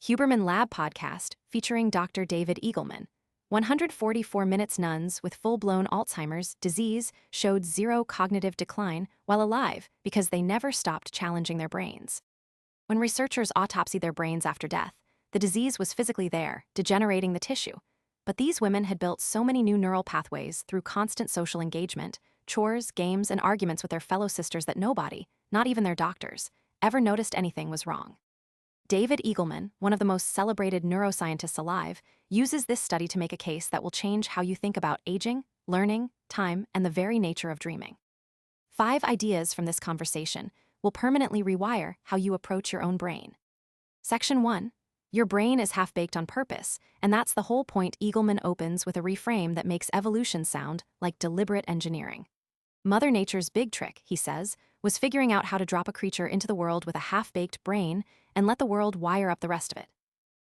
Huberman Lab podcast featuring Dr. David Eagleman. 144 minutes nuns with full-blown Alzheimer's disease showed zero cognitive decline while alive because they never stopped challenging their brains. When researchers autopsied their brains after death, the disease was physically there, degenerating the tissue. But these women had built so many new neural pathways through constant social engagement, chores, games, and arguments with their fellow sisters that nobody, not even their doctors, ever noticed anything was wrong. David Eagleman, one of the most celebrated neuroscientists alive, uses this study to make a case that will change how you think about aging, learning, time, and the very nature of dreaming. 5 ideas from this conversation will permanently rewire how you approach your own brain. Section 1. Your brain is half-baked on purpose, and that's the whole point. Eagleman opens with a reframe that makes evolution sound like deliberate engineering. Mother Nature's big trick, he says, was figuring out how to drop a creature into the world with a half-baked brain and let the world wire up the rest of it.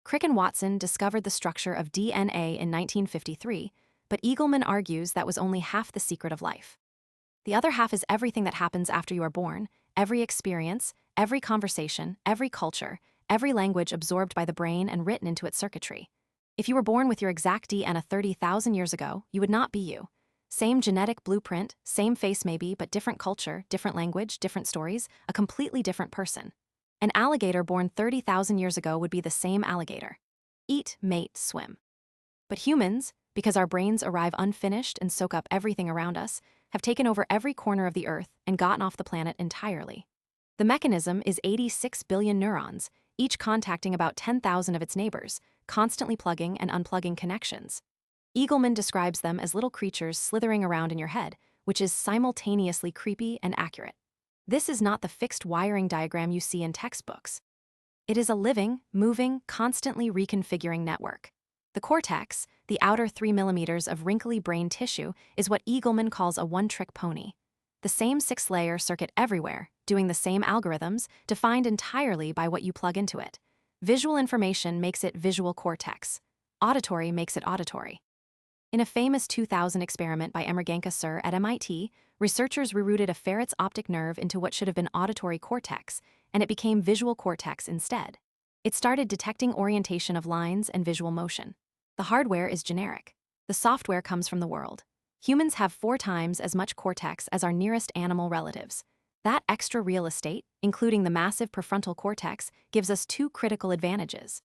Crick and Watson discovered the structure of DNA in 1953, but Eagleman argues that was only half the secret of life. The other half is everything that happens after you are born, every experience, every conversation, every culture, every language absorbed by the brain and written into its circuitry. If you were born with your exact DNA 30,000 years ago, you would not be you. Same genetic blueprint, same face maybe, but different culture, different language, different stories, a completely different person. An alligator born 30,000 years ago would be the same alligator. Eat, mate, swim. But humans, because our brains arrive unfinished and soak up everything around us, have taken over every corner of the earth and gotten off the planet entirely. The mechanism is 86 billion neurons, each contacting about 10,000 of its neighbors, constantly plugging and unplugging connections. Eagleman describes them as little creatures slithering around in your head, which is simultaneously creepy and accurate. This is not the fixed wiring diagram you see in textbooks. It is a living, moving, constantly reconfiguring network. The cortex, the outer 3 millimeters of wrinkly brain tissue, is what Eagleman calls a one-trick pony. The same 6-layer circuit everywhere, doing the same algorithms, defined entirely by what you plug into it. Visual information makes it visual cortex. Auditory makes it auditory. In a famous 2000 experiment by Emergenka Sur at MIT, researchers rerouted a ferret's optic nerve into what should have been auditory cortex, and it became visual cortex instead. It started detecting orientation of lines and visual motion. The hardware is generic. The software comes from the world. Humans have 4 times as much cortex as our nearest animal relatives. That extra real estate, including the massive prefrontal cortex, gives us 2 critical advantages.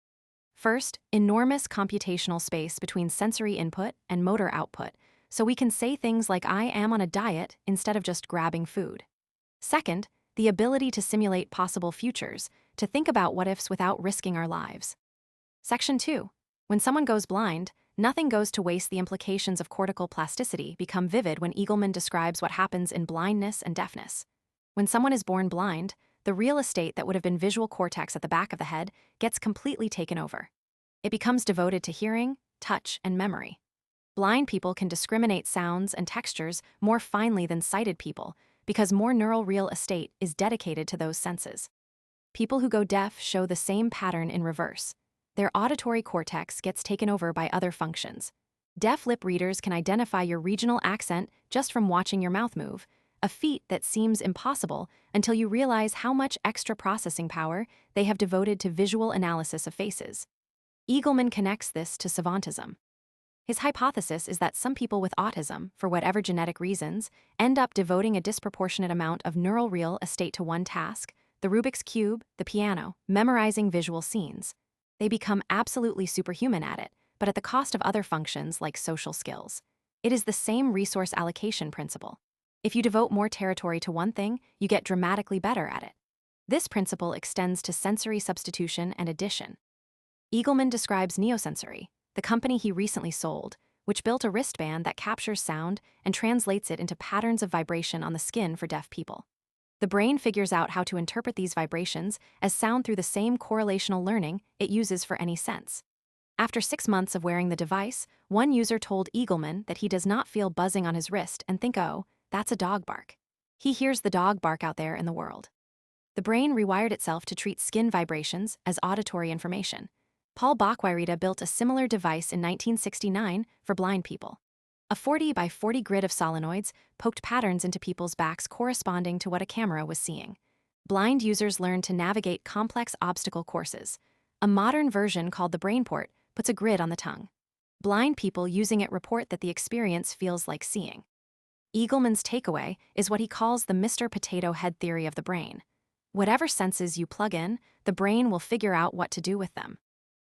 First, enormous computational space between sensory input and motor output, so we can say things like "I am on a diet" instead of just grabbing food. Second, the ability to simulate possible futures, to think about what-ifs without risking our lives. Section 2. When someone goes blind, nothing goes to waste. The implications of cortical plasticity become vivid when Eagleman describes what happens in blindness and deafness. When someone is born blind, the real estate that would have been visual cortex at the back of the head gets completely taken over. It becomes devoted to hearing, touch, and memory. Blind people can discriminate sounds and textures more finely than sighted people because more neural real estate is dedicated to those senses. People who go deaf show the same pattern in reverse. Their auditory cortex gets taken over by other functions. Deaf lip readers can identify your regional accent just from watching your mouth move, a feat that seems impossible until you realize how much extra processing power they have devoted to visual analysis of faces. Eagleman connects this to savantism. His hypothesis is that some people with autism, for whatever genetic reasons, end up devoting a disproportionate amount of neural real estate to one task, the Rubik's Cube, the piano, memorizing visual scenes. They become absolutely superhuman at it, but at the cost of other functions like social skills. It is the same resource allocation principle. If you devote more territory to one thing, you get dramatically better at it. This principle extends to sensory substitution and addition. Eagleman describes Neosensory, the company he recently sold, which built a wristband that captures sound and translates it into patterns of vibration on the skin for deaf people. The brain figures out how to interpret these vibrations as sound through the same correlational learning it uses for any sense. After 6 months of wearing the device, one user told Eagleman that he does not feel buzzing on his wrist and think, "Oh, that's a dog bark." He hears the dog bark out there in the world. The brain rewired itself to treat skin vibrations as auditory information. Paul Bach-Wyrita built a similar device in 1969 for blind people. A 40 by 40 grid of solenoids poked patterns into people's backs corresponding to what a camera was seeing. Blind users learned to navigate complex obstacle courses. A modern version called the brainport puts a grid on the tongue. Blind people using it report that the experience feels like seeing. Eagleman's takeaway is what he calls the Mr. Potato Head theory of the brain. Whatever senses you plug in, the brain will figure out what to do with them.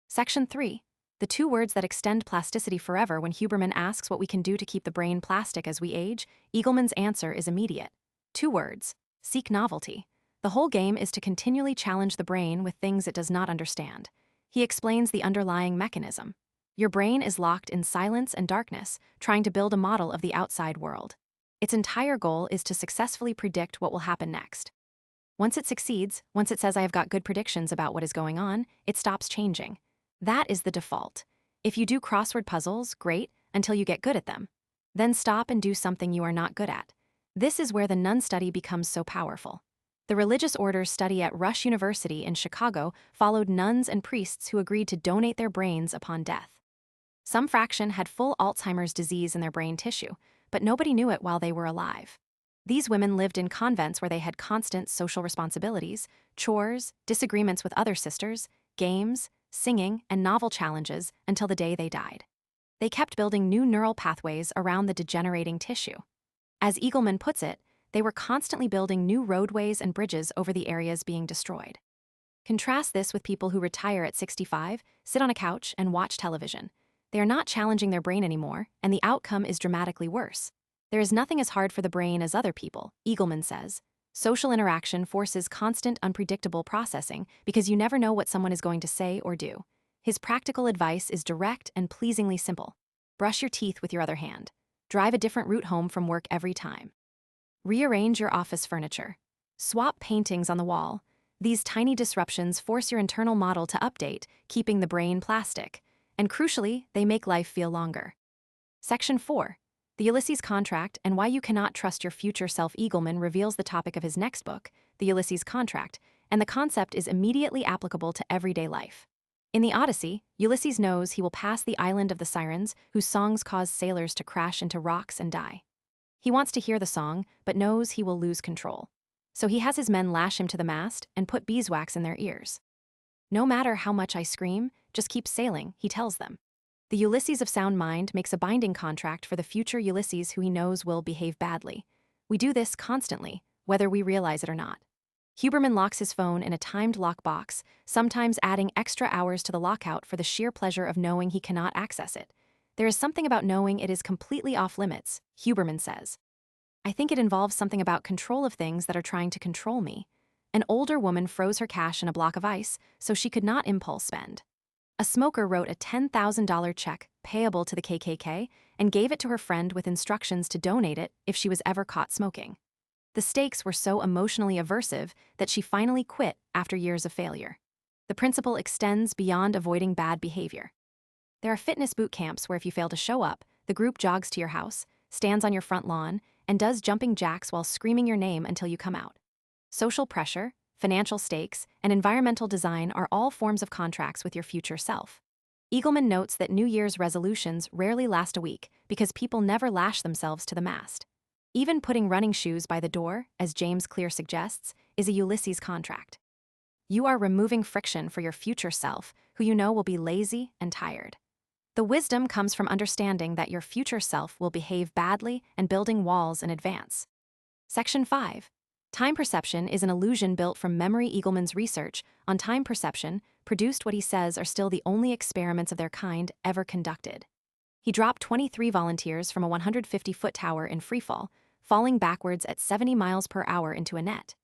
Section 3. The two words that extend plasticity forever. When Huberman asks what we can do to keep the brain plastic as we age, Eagleman's answer is immediate. Two words. Seek novelty. The whole game is to continually challenge the brain with things it does not understand. He explains the underlying mechanism. Your brain is locked in silence and darkness, trying to build a model of the outside world. Its entire goal is to successfully predict what will happen next. Once it succeeds, once it says I have got good predictions about what is going on, it stops changing. That is the default. If you do crossword puzzles, great, until you get good at them. Then stop and do something you are not good at. This is where the nun study becomes so powerful. The religious order's study at Rush University in Chicago followed nuns and priests who agreed to donate their brains upon death. Some fraction had full Alzheimer's disease in their brain tissue, but nobody knew it while they were alive. These women lived in convents where they had constant social responsibilities, chores, disagreements with other sisters, games, singing, and novel challenges until the day they died. They kept building new neural pathways around the degenerating tissue. As Eagleman puts it, they were constantly building new roadways and bridges over the areas being destroyed. Contrast this with people who retire at 65, sit on a couch, and watch television. They are not challenging their brain anymore, and the outcome is dramatically worse. There is nothing as hard for the brain as other people, Eagleman says. Social interaction forces constant, unpredictable processing because you never know what someone is going to say or do. His practical advice is direct and pleasingly simple. Brush your teeth with your other hand. Drive a different route home from work every time. Rearrange your office furniture. Swap paintings on the wall. These tiny disruptions force your internal model to update, keeping the brain plastic. And crucially, they make life feel longer. Section 4. The Ulysses Contract and Why You Cannot Trust Your Future Self. Eagleman reveals the topic of his next book, The Ulysses Contract, and the concept is immediately applicable to everyday life. In the Odyssey, Ulysses knows he will pass the island of the sirens, whose songs cause sailors to crash into rocks and die. He wants to hear the song, but knows he will lose control. So he has his men lash him to the mast and put beeswax in their ears. No matter how much I scream, just keep sailing, he tells them. The Ulysses of sound mind makes a binding contract for the future Ulysses who he knows will behave badly. We do this constantly, whether we realize it or not. Huberman locks his phone in a timed lockbox, sometimes adding extra hours to the lockout for the sheer pleasure of knowing he cannot access it. There is something about knowing it is completely off limits, Huberman says. I think it involves something about control of things that are trying to control me. An older woman froze her cash in a block of ice so she could not impulse spend. A smoker wrote a $10,000 check payable to the KKK and gave it to her friend with instructions to donate it if she was ever caught smoking. The stakes were so emotionally aversive that she finally quit after years of failure. The principle extends beyond avoiding bad behavior. There are fitness boot camps where if you fail to show up, the group jogs to your house, stands on your front lawn, and does jumping jacks while screaming your name until you come out. Social pressure, financial stakes, and environmental design are all forms of contracts with your future self. Eagleman notes that New Year's resolutions rarely last a week because people never lash themselves to the mast. Even putting running shoes by the door, as James Clear suggests, is a Ulysses contract. You are removing friction for your future self, who you know will be lazy and tired. The wisdom comes from understanding that your future self will behave badly and building walls in advance. Section 5. Time perception is an illusion built from memory. Eagleman's research on time perception produced what he says are still the only experiments of their kind ever conducted. He dropped 23 volunteers from a 150-foot tower in freefall, falling backwards at 70 miles per hour into a net.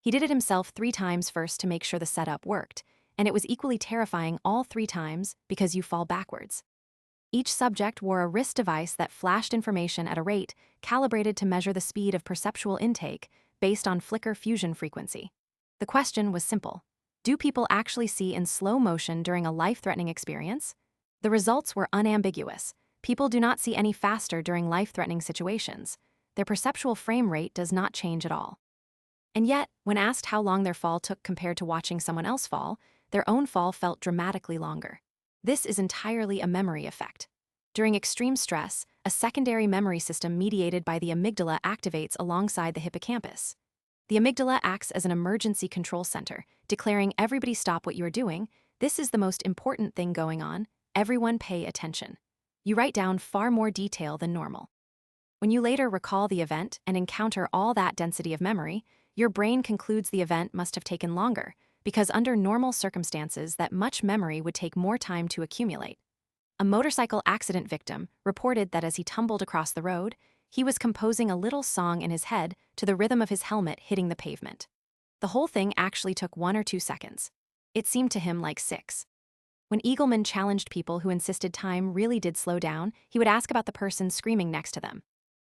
He did it himself 3 times first to make sure the setup worked, and it was equally terrifying all 3 times because you fall backwards. Each subject wore a wrist device that flashed information at a rate calibrated to measure the speed of perceptual intake based on flicker fusion frequency. The question was simple. Do people actually see in slow motion during a life-threatening experience? The results were unambiguous. People do not see any faster during life-threatening situations. Their perceptual frame rate does not change at all. And yet, when asked how long their fall took compared to watching someone else fall, their own fall felt dramatically longer. This is entirely a memory effect. During extreme stress, a secondary memory system mediated by the amygdala activates alongside the hippocampus. The amygdala acts as an emergency control center, declaring everybody stop what you are doing. This is the most important thing going on. Everyone pay attention. You write down far more detail than normal. When you later recall the event and encounter all that density of memory, your brain concludes the event must have taken longer, because under normal circumstances that much memory would take more time to accumulate. A motorcycle accident victim reported that as he tumbled across the road, he was composing a little song in his head to the rhythm of his helmet hitting the pavement. The whole thing actually took 1 or 2 seconds. It seemed to him like 6. When Eagleman challenged people who insisted time really did slow down, he would ask about the person screaming next to them.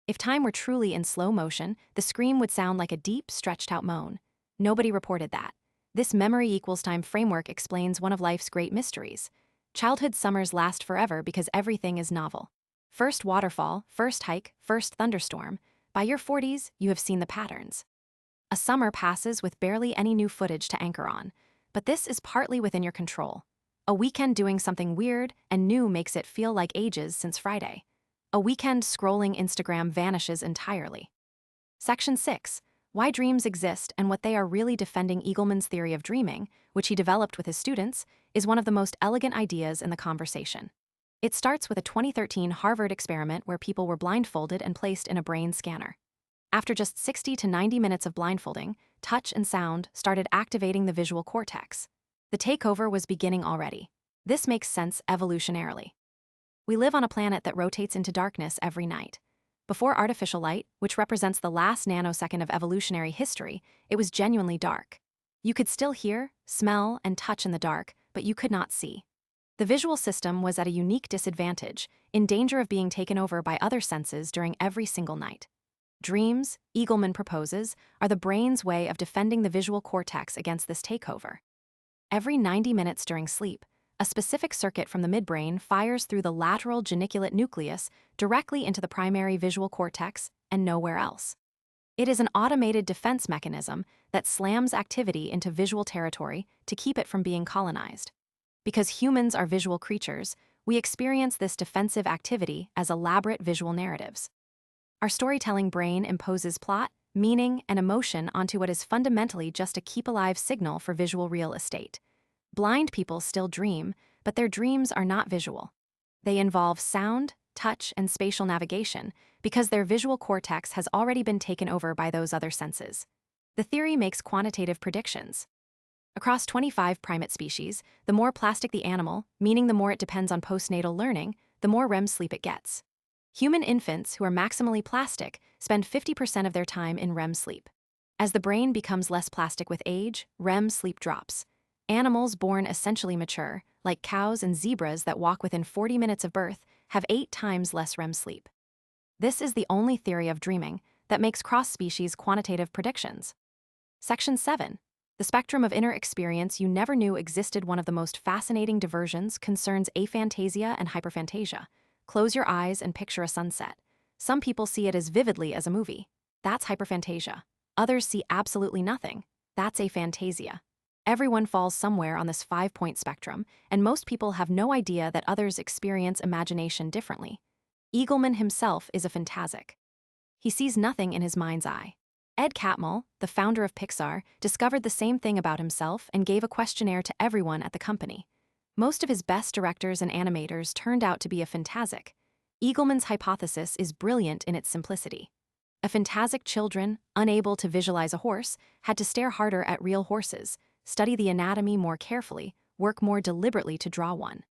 If time were truly in slow motion, the scream would sound like a deep, stretched-out moan. Nobody reported that. This memory equals time framework explains one of life's great mysteries. Childhood summers last forever because everything is novel. First waterfall, first hike, first thunderstorm. By your 40s, you have seen the patterns. A summer passes with barely any new footage to anchor on, but this is partly within your control. A weekend doing something weird and new makes it feel like ages since Friday. A weekend scrolling Instagram vanishes entirely. Section 6. Why dreams exist and what they are really. Defending Eagleman's theory of dreaming, which he developed with his students, is one of the most elegant ideas in the conversation. It starts with a 2013 Harvard experiment where people were blindfolded and placed in a brain scanner. After just 60 to 90 minutes of blindfolding, touch and sound started activating the visual cortex. The takeover was beginning already. This makes sense evolutionarily. We live on a planet that rotates into darkness every night. Before artificial light, which represents the last nanosecond of evolutionary history, it was genuinely dark. You could still hear, smell, and touch in the dark, but you could not see. The visual system was at a unique disadvantage, in danger of being taken over by other senses during every single night. Dreams, Eagleman proposes, are the brain's way of defending the visual cortex against this takeover. Every 90 minutes during sleep, a specific circuit from the midbrain fires through the lateral geniculate nucleus directly into the primary visual cortex and nowhere else. It is an automated defense mechanism that slams activity into visual territory to keep it from being colonized. Because humans are visual creatures, we experience this defensive activity as elaborate visual narratives. Our storytelling brain imposes plot, meaning, and emotion onto what is fundamentally just a keep-alive signal for visual real estate. Blind people still dream, but their dreams are not visual. They involve sound, touch, and spatial navigation because their visual cortex has already been taken over by those other senses. The theory makes quantitative predictions. Across 25 primate species, the more plastic the animal, meaning the more it depends on postnatal learning, the more REM sleep it gets. Human infants who are maximally plastic spend 50% of their time in REM sleep. As the brain becomes less plastic with age, REM sleep drops. Animals born essentially mature, like cows and zebras that walk within 40 minutes of birth, have 8 times less REM sleep. This is the only theory of dreaming that makes cross-species quantitative predictions. Section 7. The spectrum of inner experience you never knew existed. One of the most fascinating diversions concerns aphantasia and hyperphantasia. Close your eyes and picture a sunset. Some people see it as vividly as a movie. That's hyperphantasia. Others see absolutely nothing. That's aphantasia. Everyone falls somewhere on this 5-point spectrum, and most people have no idea that others experience imagination differently. Eagleman himself is a phantasic. He sees nothing in his mind's eye. Ed Catmull, the founder of Pixar, discovered the same thing about himself and gave a questionnaire to everyone at the company. Most of his best directors and animators turned out to be a phantasic. Eagleman's hypothesis is brilliant in its simplicity. A phantasic children, unable to visualize a horse, had to stare harder at real horses, study the anatomy more carefully, work more deliberately to draw one.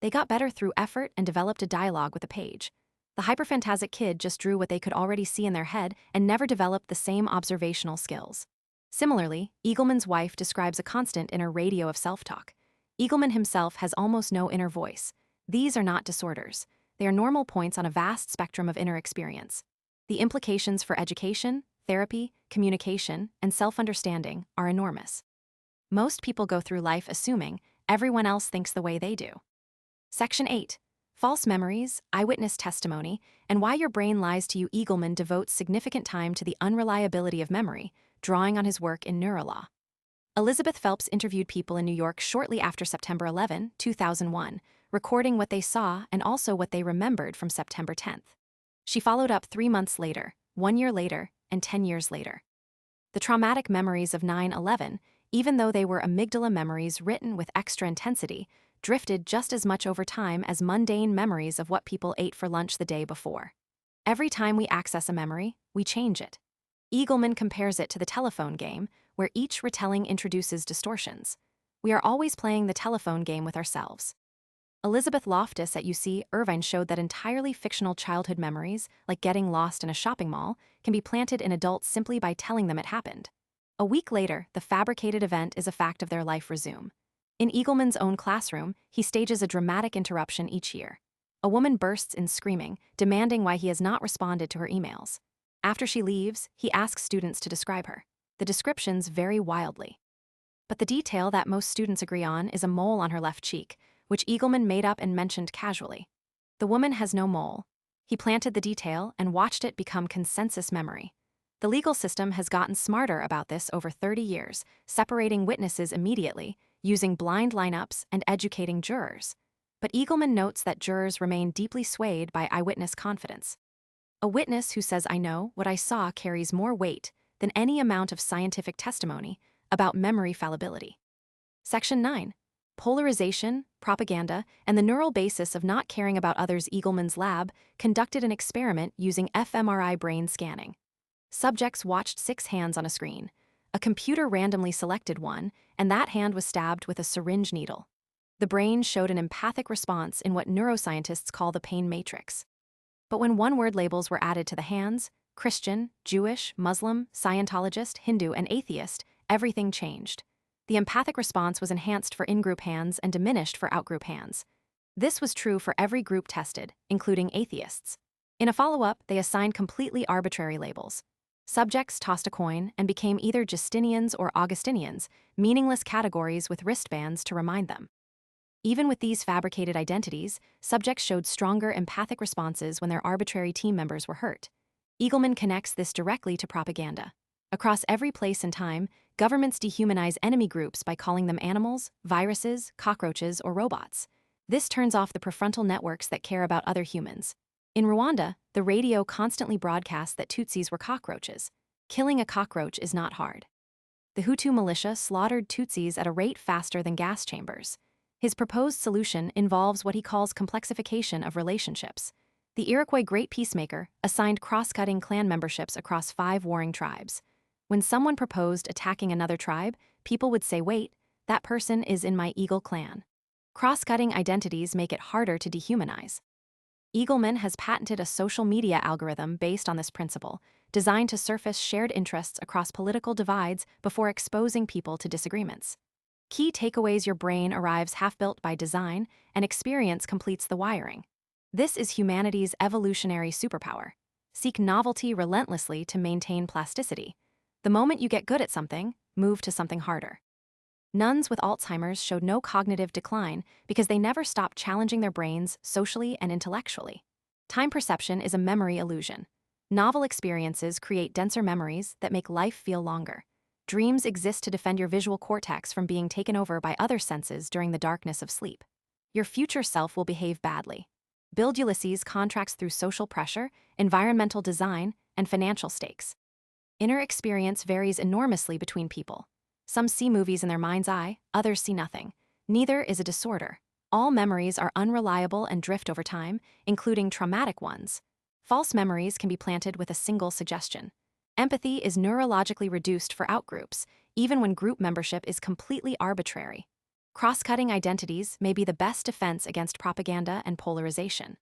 They got better through effort and developed a dialogue with a page. The hyperphantasic kid just drew what they could already see in their head and never developed the same observational skills. Similarly, Eagleman's wife describes a constant inner radio of self-talk. Eagleman himself has almost no inner voice. These are not disorders. They are normal points on a vast spectrum of inner experience. The implications for education, therapy, communication, and self-understanding are enormous. Most people go through life assuming everyone else thinks the way they do. Section 8. False memories, eyewitness testimony, and why your brain lies to you. Eagleman devotes significant time to the unreliability of memory, drawing on his work in neurolaw. Elizabeth Phelps interviewed people in New York shortly after September 11, 2001, recording what they saw and also what they remembered from September 10th. She followed up 3 months later, 1 year later, and 10 years later. The traumatic memories of 9/11, even though they were amygdala memories written with extra intensity, drifted just as much over time as mundane memories of what people ate for lunch the day before. Every time we access a memory, we change it. Eagleman compares it to the telephone game, where each retelling introduces distortions. We are always playing the telephone game with ourselves. Elizabeth Loftus at UC Irvine showed that entirely fictional childhood memories, like getting lost in a shopping mall, can be planted in adults simply by telling them it happened. A week later, the fabricated event is a fact of their life resume. In Eagleman's own classroom, he stages a dramatic interruption each year. A woman bursts in screaming, demanding why he has not responded to her emails. After she leaves, he asks students to describe her. The descriptions vary wildly. But the detail that most students agree on is a mole on her left cheek, which Eagleman made up and mentioned casually. The woman has no mole. He planted the detail and watched it become consensus memory. The legal system has gotten smarter about this over 30 years, separating witnesses immediately, using blind lineups, and educating jurors. But Eagleman notes that jurors remain deeply swayed by eyewitness confidence. A witness who says, "I know, what I saw," carries more weight than any amount of scientific testimony about memory fallibility. Section 9. Polarization, propaganda, and the neural basis of not caring about others. Eagleman's lab conducted an experiment using fMRI brain scanning. Subjects watched 6 hands on a screen. A computer randomly selected one, and that hand was stabbed with a syringe needle. The brain showed an empathic response in what neuroscientists call the pain matrix. But when one-word labels were added to the hands, Christian, Jewish, Muslim, Scientologist, Hindu, and atheist, everything changed. The empathic response was enhanced for in-group hands and diminished for out-group hands. This was true for every group tested, including atheists. In a follow-up, they assigned completely arbitrary labels. Subjects tossed a coin and became either Justinians or Augustinians, meaningless categories with wristbands to remind them. Even with these fabricated identities, subjects showed stronger empathic responses when their arbitrary team members were hurt. Eagleman connects this directly to propaganda. Across every place and time, governments dehumanize enemy groups by calling them animals, viruses, cockroaches, or robots. This turns off the prefrontal networks that care about other humans. In Rwanda, the radio constantly broadcast that Tutsis were cockroaches. Killing a cockroach is not hard. The Hutu militia slaughtered Tutsis at a rate faster than gas chambers. His proposed solution involves what he calls complexification of relationships. The Iroquois Great Peacemaker assigned cross-cutting clan memberships across 5 warring tribes. When someone proposed attacking another tribe, people would say, "Wait, that person is in my Eagle clan." Cross-cutting identities make it harder to dehumanize. Eagleman has patented a social media algorithm based on this principle, designed to surface shared interests across political divides before exposing people to disagreements. Key takeaways: your brain arrives half-built by design, and experience completes the wiring. This is humanity's evolutionary superpower. Seek novelty relentlessly to maintain plasticity. The moment you get good at something, move to something harder. Nuns with Alzheimer's showed no cognitive decline because they never stopped challenging their brains socially and intellectually. Time perception is a memory illusion. Novel experiences create denser memories that make life feel longer. Dreams exist to defend your visual cortex from being taken over by other senses during the darkness of sleep. Your future self will behave badly. Build Ulysses contracts through social pressure, environmental design, and financial stakes. Inner experience varies enormously between people. Some see movies in their mind's eye, others see nothing. Neither is a disorder. All memories are unreliable and drift over time, including traumatic ones. False memories can be planted with a single suggestion. Empathy is neurologically reduced for outgroups, even when group membership is completely arbitrary. Cross-cutting identities may be the best defense against propaganda and polarization.